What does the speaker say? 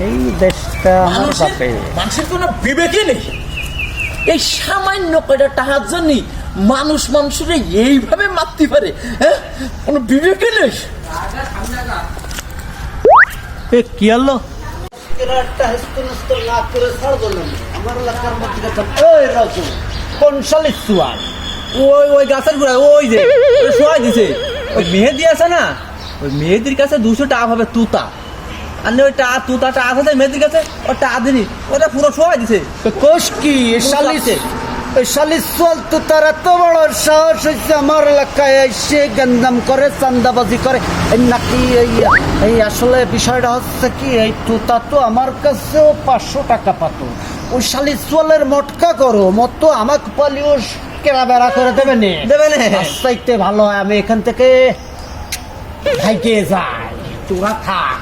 এই দেশটা আমার বাপে। মানুষের কোনো বিবেকই নেই। এই সামান্য কয়টা টাকার জন্য মানুষ মানুষের এইভাবে মারতে পারে, হ্যাঁ? কোনো বিবেকই নেই। কি হলো? ওই গাছের গোড়ায় ওই যে শোয়াই দিছে, ওই মেহেদি আছে না, ওই মেহেদির কাছে 200 টাকা হবে তুতা। আর ওই তুতাটা আছে মেহেদির কাছে, ওই টাকা দিনি, ওটা পুরো শোয়াই দিছে। কোষ কি শালিশওয়াল তো তার এত বড় সাহস হয়েছে আমার এলাকায় এসে গঞ্জাম করে, চান্দাবাজি করে নাকি? এই আসলে বিষয়টা হচ্ছে কি, এই তুতা তো আমার কাছেও 500 টাকা পাতো। ওই শালিশওয়ালের মটকা করো মতো আমাকে পালিও কেনা বেড়া করে দেবে না, চাইতে ভালো হয় আমি এখান থেকে ভাইকে যাই, তোরা থাক।